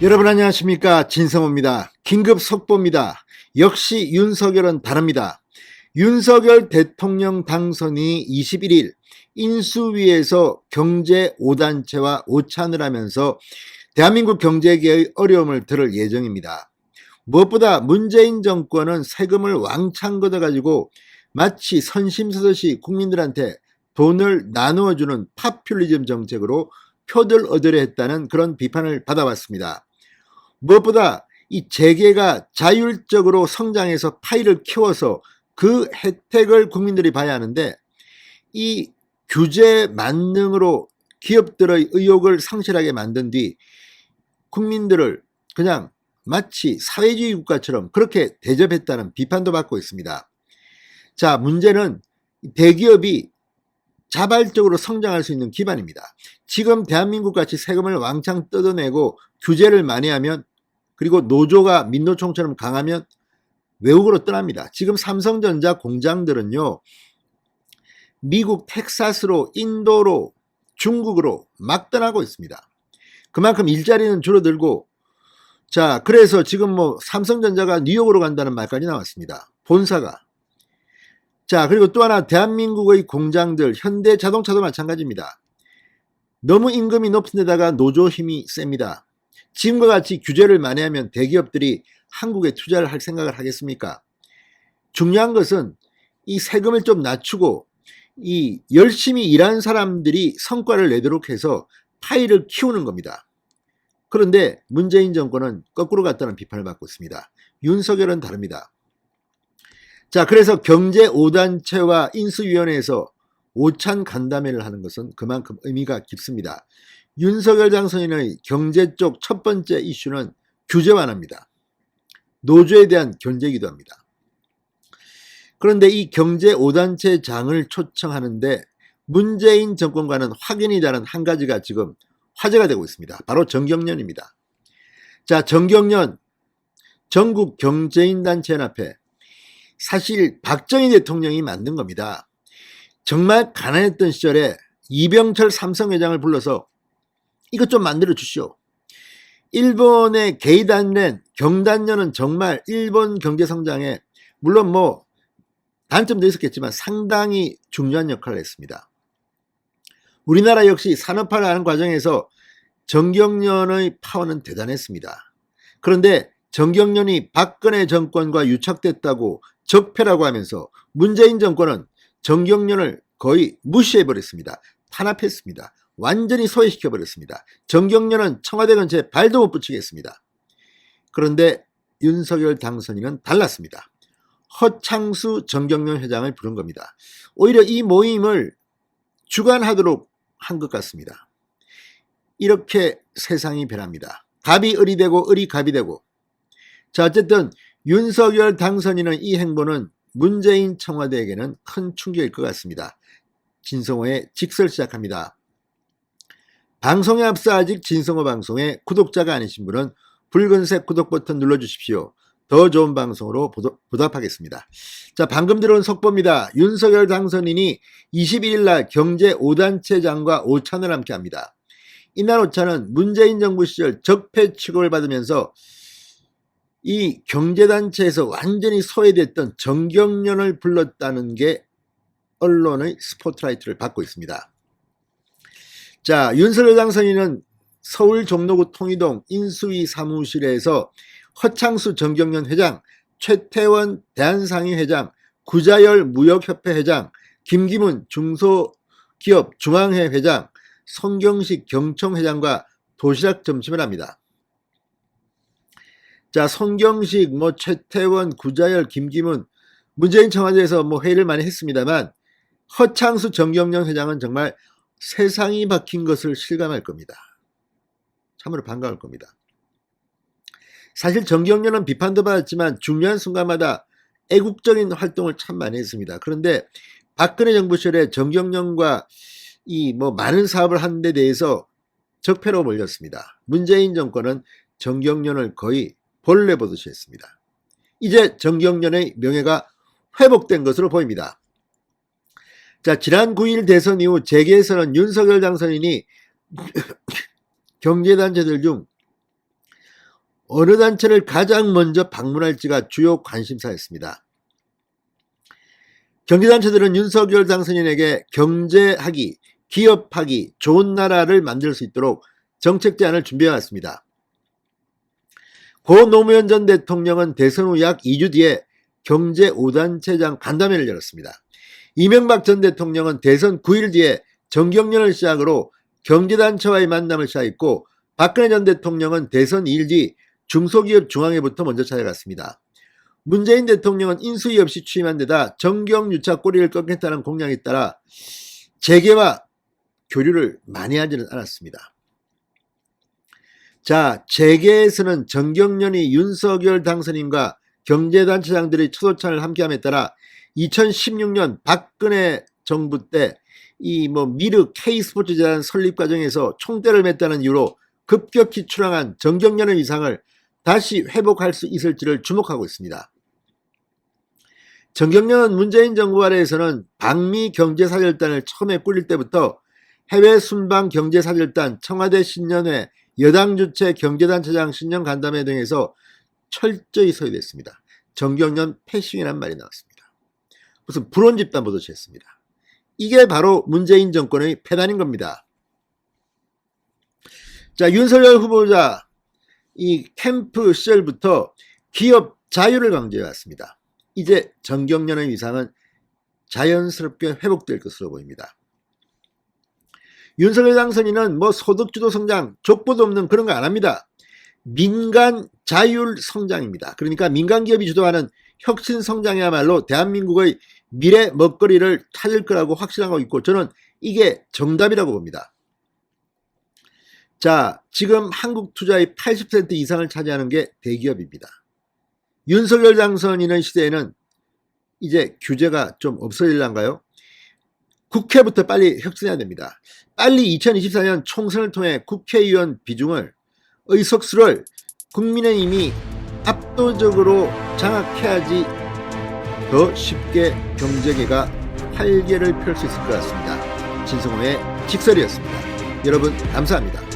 여러분 안녕하십니까, 진성호입니다. 긴급 속보입니다. 역시 윤석열은 다릅니다. 윤석열 대통령 당선이 21일 인수위에서 경제 5단체와 오찬을 하면서 대한민국 경제계의 어려움을 들을 예정입니다. 무엇보다 문재인 정권은 세금을 왕창 걷어가지고 마치 선심서듯이 국민들한테 돈을 나누어주는 파퓰리즘 정책으로 표를 얻으려 했다는 그런 비판을 받아왔습니다. 무엇보다 이 재계가 자율적으로 성장해서 파이를 키워서 그 혜택을 국민들이 봐야 하는데, 이 규제 만능으로 기업들의 의욕을 상실하게 만든 뒤 국민들을 그냥 마치 사회주의 국가처럼 그렇게 대접했다는 비판도 받고 있습니다. 자, 문제는 대기업이 자발적으로 성장할 수 있는 기반입니다. 지금 대한민국 같이 세금을 왕창 뜯어내고 규제를 많이 하면, 그리고 노조가 민노총처럼 강하면 외국으로 떠납니다. 지금 삼성전자 공장들은요, 미국 텍사스로, 인도로, 중국으로 막 떠나고 있습니다. 그만큼 일자리는 줄어들고, 자, 그래서 지금 뭐 삼성전자가 뉴욕으로 간다는 말까지 나왔습니다. 본사가. 자, 그리고 또 하나, 대한민국의 공장들, 현대자동차도 마찬가지입니다. 너무 임금이 높은 데다가 노조 힘이 셉니다. 지금과 같이 규제를 많이 하면 대기업들이 한국에 투자를 할 생각을 하겠습니까? 중요한 것은 이 세금을 좀 낮추고 이 열심히 일하는 사람들이 성과를 내도록 해서 파이를 키우는 겁니다. 그런데 문재인 정권은 거꾸로 갔다는 비판을 받고 있습니다. 윤석열은 다릅니다. 자, 그래서 경제 5단체와 인수위원회에서 오찬 간담회를 하는 것은 그만큼 의미가 깊습니다. 윤석열 당선인의 경제 쪽 첫 번째 이슈는 규제 완화입니다. 노조에 대한 견제이기도 합니다. 그런데 이 경제 5단체 장을 초청하는데 문재인 정권과는 확연히 다른 한 가지가 지금 화제가 되고 있습니다. 바로 정경련입니다. 자, 정경련 전국 경제인단체연합회, 사실 박정희 대통령이 만든 겁니다. 정말 가난했던 시절에 이병철 삼성회장을 불러서 이것 좀 만들어 주시오. 일본의 게이단렌, 경단련은 정말 일본 경제 성장에 물론 뭐 단점도 있었겠지만 상당히 중요한 역할을 했습니다. 우리나라 역시 산업화를 하는 과정에서 정경련의 파워는 대단했습니다. 그런데 정경련이 박근혜 정권과 유착됐다고 적폐라고 하면서 문재인 정권은 정경련을 거의 무시해버렸습니다. 탄압했습니다. 완전히 소외시켜버렸습니다. 정경련은 청와대 근처에 발도 못 붙이겠습니다. 그런데 윤석열 당선인은 달랐습니다. 허창수 정경련 회장을 부른 겁니다. 오히려 이 모임을 주관하도록 한 것 같습니다. 이렇게 세상이 변합니다. 갑이 을이 되고 을이 갑이 되고. 자, 어쨌든 윤석열 당선인의 이 행보는 문재인 청와대에게는 큰 충격일 것 같습니다. 진성호의 직설 시작합니다. 방송에 앞서 아직 진성호 방송의 구독자가 아니신 분은 붉은색 구독 버튼 눌러주십시오. 더 좋은 방송으로 보답하겠습니다. 자, 방금 들어온 속보입니다. 윤석열 당선인이 21일 날 경제 5단체장과 오찬을 함께 합니다. 이날 오찬은 문재인 정부 시절 적폐 취급을 받으면서 이 경제단체에서 완전히 소외됐던 정경련을 불렀다는 게 언론의 스포트라이트를 받고 있습니다. 자, 윤석열 당선인은 서울 종로구 통이동 인수위 사무실에서 허창수 정경련 회장, 최태원 대한상의 회장, 구자열 무역협회 회장, 김기문 중소기업 중앙회 회장, 손경식 경총 회장과 도시락 점심을 합니다. 자, 손경식, 최태원, 구자열, 김기문, 문재인 청와대에서 회의를 많이 했습니다만 허창수 정경련 회장은 정말 세상이 바뀐 것을 실감할 겁니다. 참으로 반가울 겁니다. 사실 정경련은 비판도 받았지만 중요한 순간마다 애국적인 활동을 참 많이 했습니다. 그런데 박근혜 정부 시절에 정경련과 많은 사업을 하는 데 대해서 적폐로 몰렸습니다. 문재인 정권은 정경련을 거의 벌레 보듯이 했습니다. 이제 정경련의 명예가 회복된 것으로 보입니다. 자, 지난 9일 대선 이후 재계에서는 윤석열 당선인이 경제단체들 중 어느 단체를 가장 먼저 방문할지가 주요 관심사였습니다. 경제단체들은 윤석열 당선인에게 경제하기, 기업하기, 좋은 나라를 만들 수 있도록 정책 제안을 준비해왔습니다. 고 노무현 전 대통령은 대선 후 약 2주 뒤에 경제 5단체장 간담회를 열었습니다. 이명박 전 대통령은 대선 9일 뒤에 정경련을 시작으로 경제단체와의 만남을 시작했고, 박근혜 전 대통령은 대선 2일 뒤 중소기업 중앙회부터 먼저 찾아갔습니다. 문재인 대통령은 인수위 없이 취임한 데다 정경유착 꼬리를 꺾겠다는 공약에 따라 재계와 교류를 많이 하지는 않았습니다. 자, 재계에서는 정경련이 윤석열 당선인과 경제단체장들의 첫 오찬을 함께함에 따라 2016년 박근혜 정부 때 미르 K스포츠 재단 설립 과정에서 총대를 맸다는 이유로 급격히 추락한 정경련의 위상을 다시 회복할 수 있을지를 주목하고 있습니다. 정경련은 문재인 정부 아래에서는 방미 경제사절단을 처음에 꾸릴 때부터 해외 순방 경제사절단, 청와대 신년회, 여당 주최 경제단체장 신년간담회 등에서 철저히 소외됐습니다. 정경련 패싱이란 말이 나왔습니다. 무슨 불온 집단 보듯이 했습니다. 이게 바로 문재인 정권의 패단인 겁니다. 자, 윤석열 후보자 이 캠프 시절부터 기업 자유를 강조해 왔습니다. 이제 정경련의 위상은 자연스럽게 회복될 것으로 보입니다. 윤석열 당선인은 소득주도 성장, 족보도 없는 그런 거 안 합니다. 민간 자율 성장입니다. 그러니까 민간 기업이 주도하는 혁신 성장이야말로 대한민국의 미래 먹거리를 찾을 거라고 확신하고 있고, 저는 이게 정답이라고 봅니다. 자, 지금 한국 투자의 80% 이상을 차지하는 게 대기업입니다. 윤석열 당선인의 시대에는 이제 규제가 좀 없어질란가요? 국회부터 빨리 혁신해야 됩니다. 빨리 2024년 총선을 통해 국회의원 비중을, 의석수를 국민의힘이 압도적으로 장악해야지 더 쉽게 경제계가 활개를 펼 수 있을 것 같습니다. 진성호의 직설이었습니다. 여러분 감사합니다.